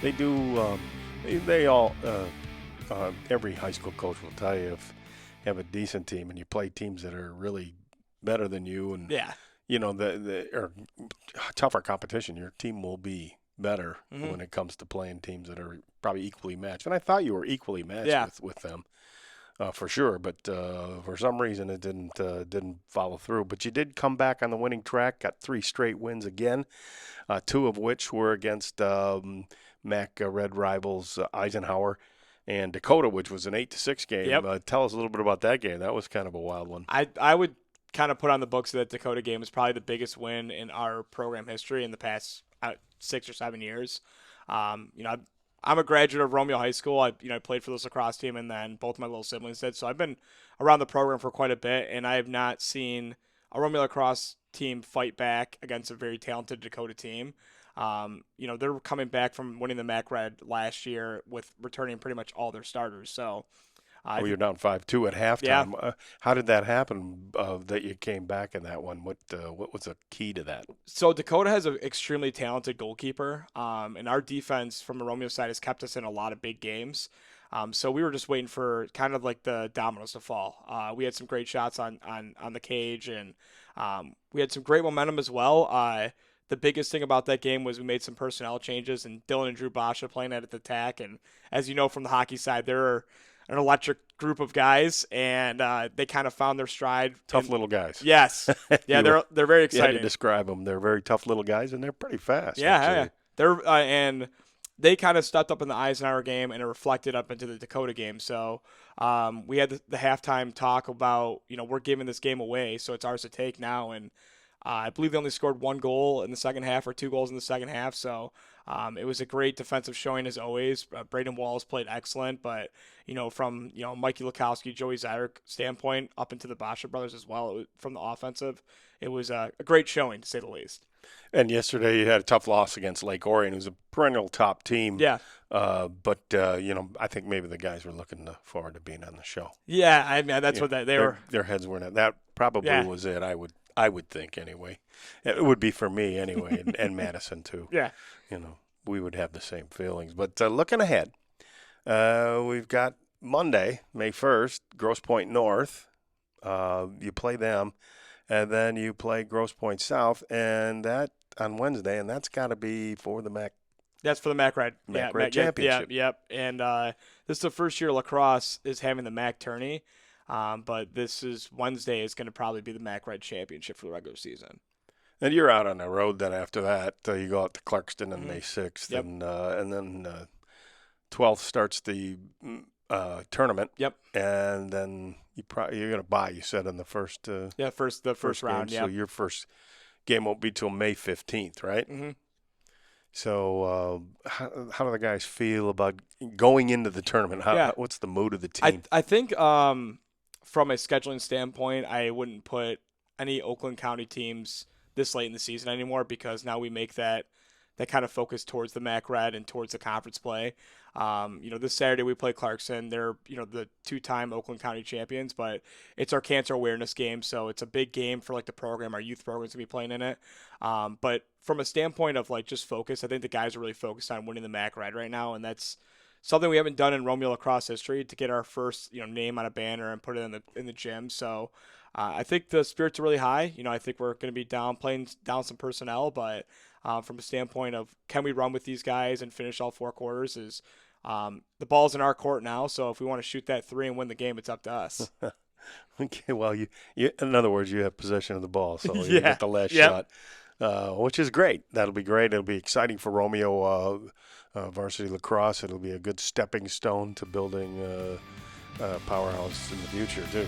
They do. They all. Every high school coach will tell you if you have a decent team and you play teams that are really better than you, and Yeah. or tougher competition, your team will be better Mm-hmm. when it comes to playing teams that are probably equally matched. And I thought you were equally matched Yeah. with them. For sure, but for some reason it didn't follow through. But you did come back on the winning track, got 3 straight wins again, 2 of which were against MAC Red rivals Eisenhower and Dakota, which was an 8-6 game. Yep. Tell us a little bit about that game. That was kind of a wild one. I would kind of put on the books that Dakota game is probably the biggest win in our program history in the past 6 or 7 years. I'm a graduate of Romeo High School. I played for this lacrosse team, and then both my little siblings did. So I've been around the program for quite a bit, and I have not seen a Romeo lacrosse team fight back against a very talented Dakota team. They're coming back from winning the MAC Red last year with returning pretty much all their starters. So you're down 5-2 at halftime. Yeah. How did that happen that you came back in that one? What was the key to that? So Dakota has an extremely talented goalkeeper, and our defense from the Romeo side has kept us in a lot of big games. So we were just waiting for kind of like the dominoes to fall. We had some great shots on the cage, and we had some great momentum as well. The biggest thing about that game was we made some personnel changes, and Dylan and Drew Basha playing at the attack. And as you know from the hockey side, they're an electric group of guys, and they kind of found their stride. Tough little guys. Yes. Yeah, they're very exciting. Yeah, to describe them. They're very tough little guys, and they're pretty fast. Yeah. They're and they kind of stepped up in the Eisenhower game, and it reflected up into the Dakota game. So we had the halftime talk about, we're giving this game away, so it's ours to take now. And I believe they only scored 1 goal in the second half or 2 goals in the second half. So it was a great defensive showing as always. Braden Walls played excellent, but from Mikey Lukowski, Joey Zyrek standpoint, up into the Basha brothers as well, from the offensive, it was a great showing to say the least. And yesterday you had a tough loss against Lake Orion, who's a perennial top team. Yeah. But I think maybe the guys were looking forward to being on the show. Yeah, I mean that's what they were. Their heads weren't at that. Probably was it. I would think anyway. It would be for me anyway, and Madison too. Yeah. We would have the same feelings. But looking ahead, we've got Monday, May 1st, Grosse Pointe North. You play them, and then you play Grosse Pointe South, and that on Wednesday, and that's got to be for the MAC. That's for the MAC Red. Red Championship. Yep. And this is the first year lacrosse is having the MAC tourney. But this is Wednesday is going to probably be the MAC Red Championship for the regular season. And you're out on the road then after that. You go out to Clarkston on May 6th. Yep. And then 12th starts the tournament. Yep. And then you're going to bye, you said, in the first first round. Game. Yeah. So your first game won't be till May 15th, right? Mm-hmm. So how do the guys feel about going into the tournament? What's the mood of the team? I think from a scheduling standpoint, I wouldn't put any Oakland County teams this late in the season anymore, because now we make that kind of focus towards the MAC Red and towards the conference play. This Saturday we play Clarkson. They're, the 2-time Oakland County champions, but it's our cancer awareness game. So it's a big game for the program. Our youth program's going to be playing in it. But from a standpoint of just focus, I think the guys are really focused on winning the MAC Red right now. And that's something we haven't done in Romeo lacrosse history, to get our first, name on a banner and put it in the gym. So I think the spirits are really high. I think we're going to be playing down some personnel, but from a standpoint of can we run with these guys and finish all 4 quarters, is the ball's in our court now. So if we want to shoot that 3 and win the game, it's up to us. Okay, well, you in other words, you have possession of the ball, so you get the last shot, which is great. That'll be great. It'll be exciting for Romeo varsity lacrosse. It'll be a good stepping stone to building a powerhouse in the future too.